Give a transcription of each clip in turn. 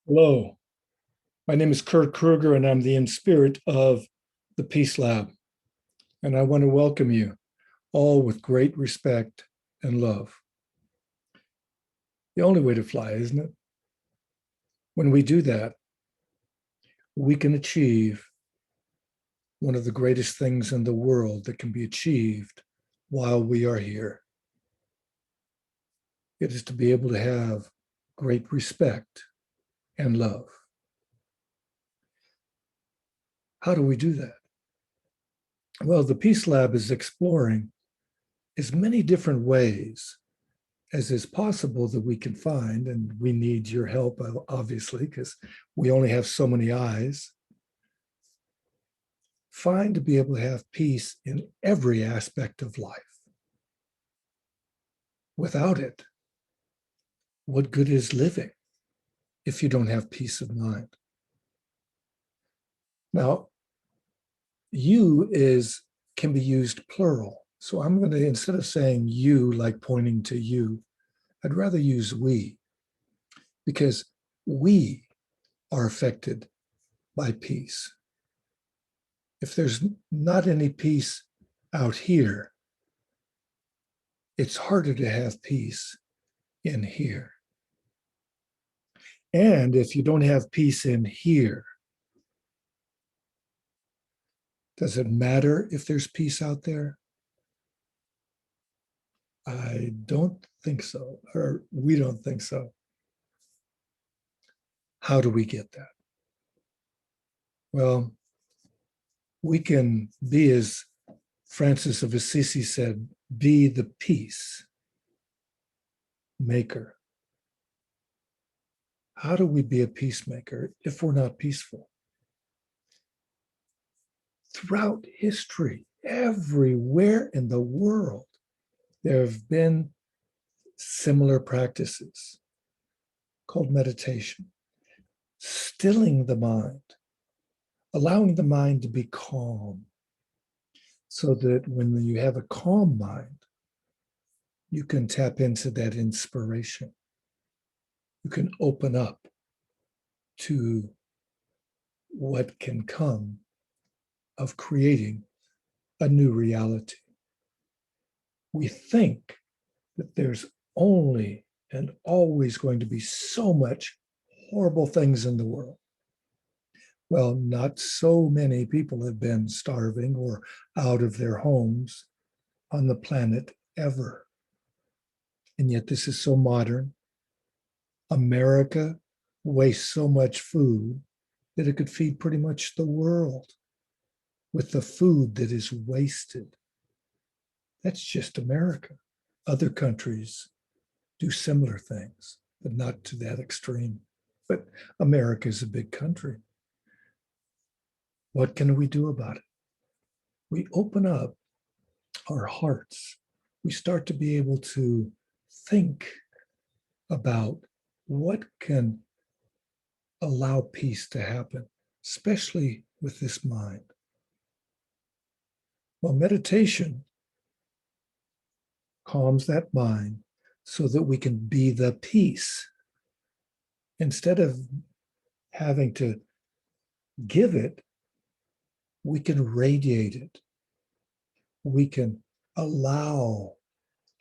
Hello, my name is Kurt Kruger, and I'm the in spirit of the Peace Lab. And I want to welcome you all with great respect and love. The only way to fly, isn't it? When we do that, we can achieve one of the greatest things in the world that can be achieved while we are here. It is to be able to have great respect and love. How do we do that? Well, the Peace Lab is exploring as many different ways as is possible that we can find, and we need your help, obviously, because we only have so many eyes. Find to be able to have peace in every aspect of life. Without it, what good is living if you don't have peace of mind? Now, you can be used plural. So I'm going to, instead of saying you, like pointing to you, I'd rather use we, because we are affected by peace. If there's not any peace out here, it's harder to have peace in here. And if you don't have peace in here, does it matter if there's peace out there? I don't think so, or we don't think so. How do we get that? Well, we can be, as Francis of Assisi said, be the peace maker. How do we be a peacemaker if we're not peaceful? Throughout history, everywhere in the world, there have been similar practices called meditation, stilling the mind, allowing the mind to be calm, so that when you have a calm mind, you can tap into that inspiration. You can open up to what can come of creating a new reality. We think that there's only and always going to be so much horrible things in the world. Well, not so many people have been starving or out of their homes on the planet ever. And yet this is so modern. America wastes so much food that it could feed pretty much the world with the food that is wasted. That's just America. Other countries do similar things, but not to that extreme. But America is a big country. What can we do about it? We open up our hearts. We start to be able to think about what can allow peace to happen, especially with this mind. Well, meditation calms that mind so that we can be the peace. Instead of having to give it, we can radiate it. We can allow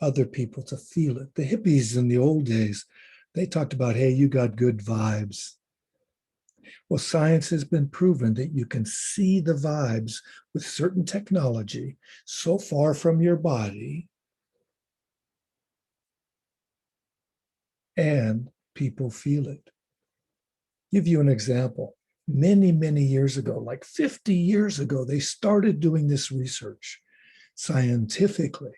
other people to feel it. The hippies in the old days, they talked about, hey, you got good vibes. Well, science has been proven that you can see the vibes with certain technology so far from your body, and people feel it. Give you an example. Many, many years ago, like 50 years ago, they started doing this research scientifically.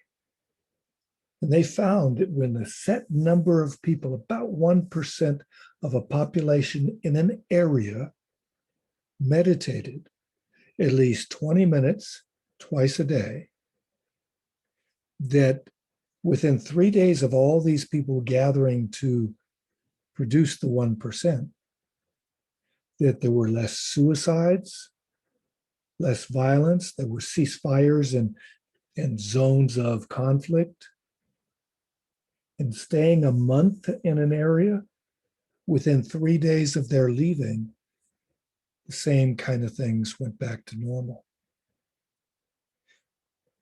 And they found that when a set number of people, about 1% of a population in an area, meditated at least 20 minutes twice a day, that within 3 days of all these people gathering to produce the 1%, that there were less suicides, less violence, there were ceasefires in zones of conflict. And staying a month in an area Within 3 days of their leaving, the same kind of things went back to normal.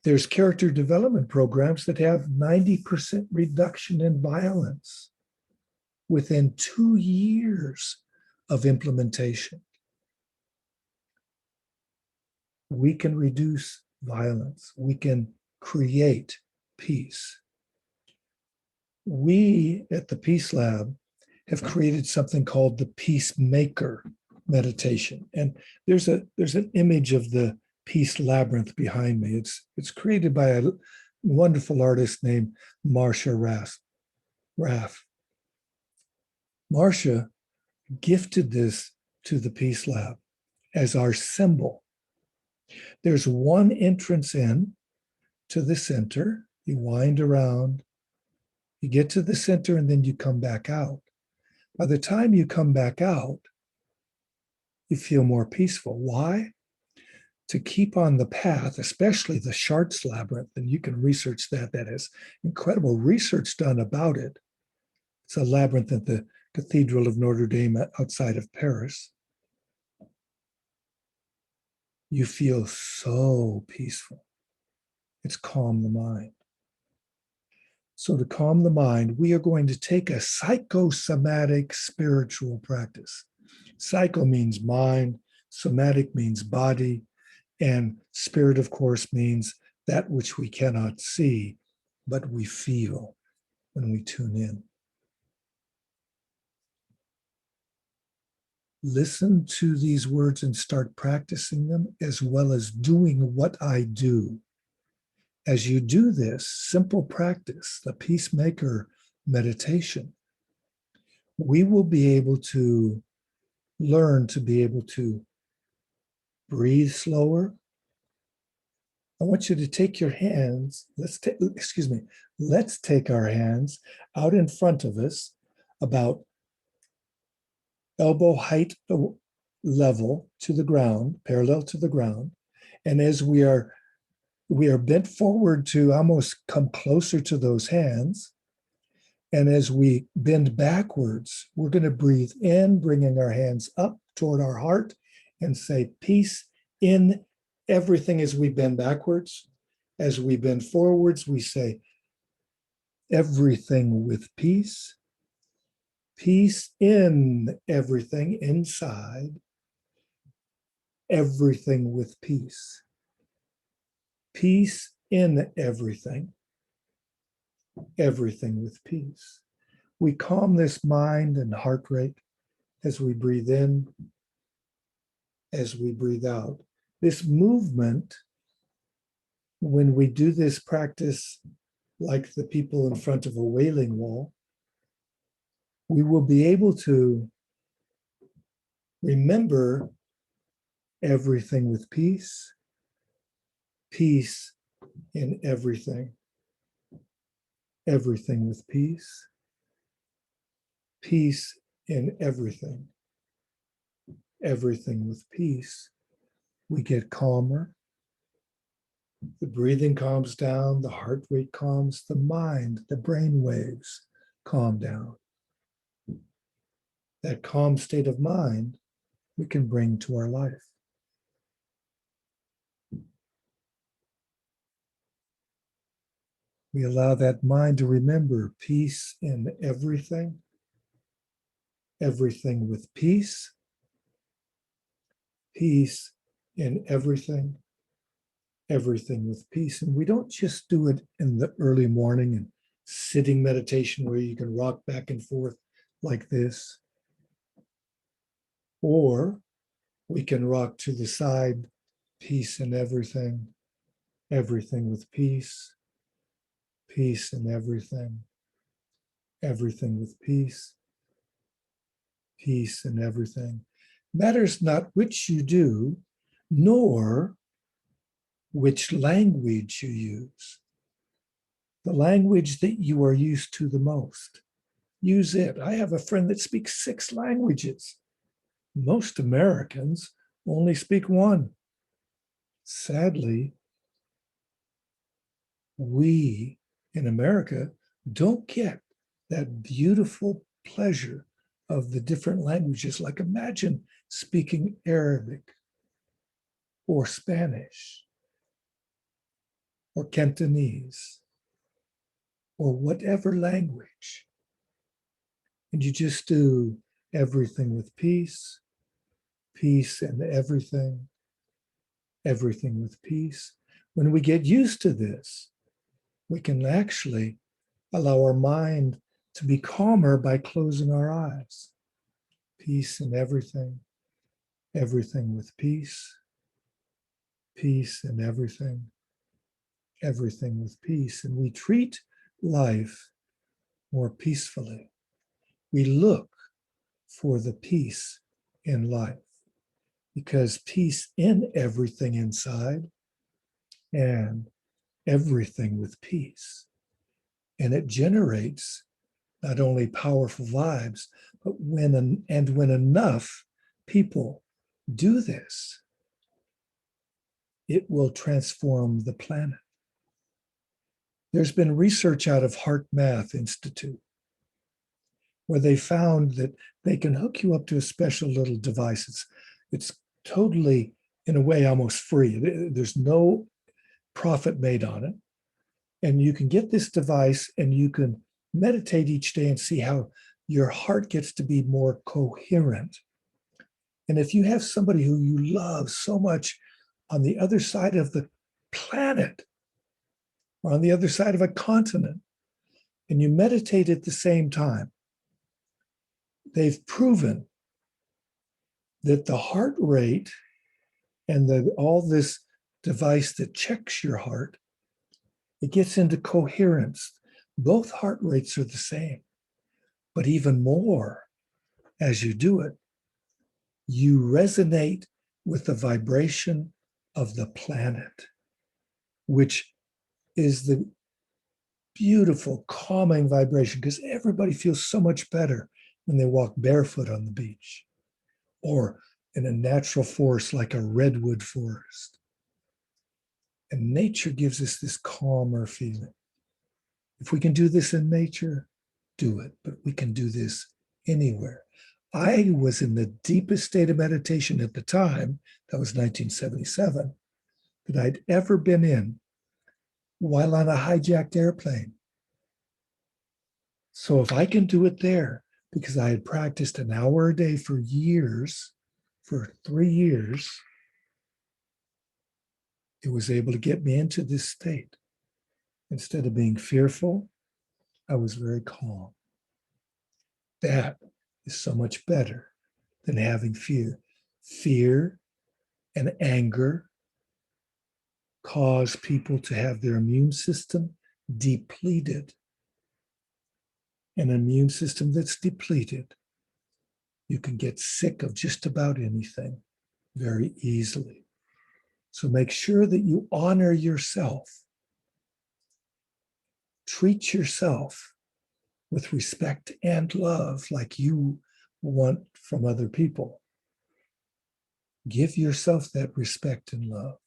There's character development programs that have 90% reduction in violence within 2 years of implementation. We can reduce violence. We can create peace. We at the Peace Lab have created something called the Peacemaker Meditation. And there's an image of the Peace Labyrinth behind me. It's created by a wonderful artist named Marcia Raff. Marcia gifted this to the Peace Lab as our symbol. There's one entrance in to the center. You wind around, you get to the center, and then you come back out. By the time you come back out, you feel more peaceful. Why? To keep on the path, especially the Chartres Labyrinth, and you can research that. That has incredible research done about it. It's a labyrinth at the Cathedral of Notre Dame outside of Paris. You feel so peaceful. It's calm the mind. So to calm the mind, we are going to take a psychosomatic spiritual practice. Psycho means mind, somatic means body, and spirit, of course, means that which we cannot see, but we feel when we tune in. Listen to these words and start practicing them, as well as doing what I do. As you do this simple practice, the Peacemaker Meditation, we will be able to learn to be able to breathe slower. I want you to take your hands, let's take our hands out in front of us, about elbow height level to the ground, parallel to the ground. And as we are bent forward to almost come closer to those hands. And as we bend backwards, we're going to breathe in, bringing our hands up toward our heart, and say peace in everything as we bend backwards. As we bend forwards, we say everything with peace. Peace in everything inside. Everything with peace. Peace in everything. Everything with peace. We calm this mind and heart rate as we breathe in, as we breathe out. This movement, when we do this practice like the people in front of a wailing wall, we will be able to remember everything with peace, peace in everything, everything with peace, peace in everything, everything with peace. We get calmer. The breathing calms down, the heart rate calms, the mind, the brain waves calm down. That calm state of mind we can bring to our life. We allow that mind to remember peace in everything, everything with peace, peace in everything, everything with peace. And we don't just do it in the early morning and sitting meditation where you can rock back and forth like this. Or we can rock to the side, peace in everything, everything with peace, peace in everything, everything with peace, peace in everything. Matters not which you do, nor which language you use. The language that you are used to the most. Use it. I have a friend that speaks 6 languages. Most Americans only speak 1. Sadly, we in America don't get that beautiful pleasure of the different languages. Like imagine speaking Arabic or Spanish or Cantonese or whatever language. And you just do everything with peace, peace and everything, everything with peace. When we get used to this, we can actually allow our mind to be calmer by closing our eyes. Peace and everything, everything with peace, peace and everything, everything with peace. And we treat life more peacefully. We look for the peace in life because peace in everything inside and everything with peace. And it generates not only powerful vibes, but when enough people do this, it will transform the planet. There's been research out of Heart Math Institute where they found that they can hook you up to a special little device. It's totally, in a way, almost free. There's no profit made on it. And you can get this device and you can meditate each day and see how your heart gets to be more coherent. And if you have somebody who you love so much on the other side of the planet or on the other side of a continent, and you meditate at the same time, they've proven that the heart rate and all this device that checks your heart, it gets into coherence. Both heart rates are the same, but even more as you do it, you resonate with the vibration of the planet, which is the beautiful, calming vibration, because everybody feels so much better when they walk barefoot on the beach or in a natural forest like a redwood forest. And nature gives us this calmer feeling. If we can do this in nature, do it, but we can do this anywhere. I was in the deepest state of meditation at the time, that was 1977, that I'd ever been in while on a hijacked airplane. So if I can do it there, because I had practiced an hour a day for years, for 3 years, it was able to get me into this state. Instead of being fearful, I was very calm. That is so much better than having fear. Fear and anger cause people to have their immune system depleted. An immune system that's depleted, you can get sick of just about anything very easily. So make sure that you honor yourself. Treat yourself with respect and love like you want from other people. Give yourself that respect and love.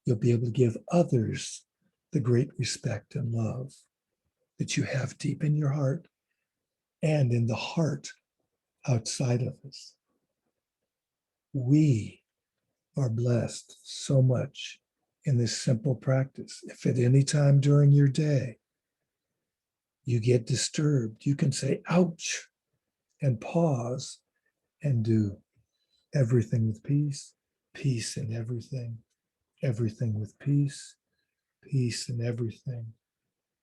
You'll be able to give others the great respect and love that you have deep in your heart and in the heart outside of us. We are blessed so much in this simple practice. If at any time during your day you get disturbed, you can say, ouch, and pause and do everything with peace, peace in everything, everything with peace, peace in everything,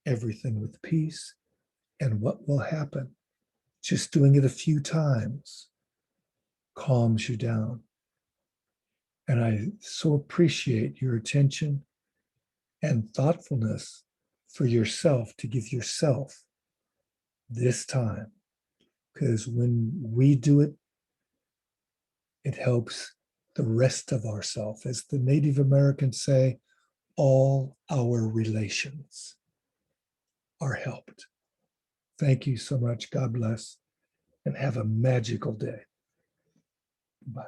everything with peace. And what will happen? Just doing it a few times calms you down. And I so appreciate your attention and thoughtfulness for yourself to give yourself this time. Because when we do it, it helps the rest of ourself. As the Native Americans say, all our relations are helped. Thank you so much. God bless and have a magical day. Bye.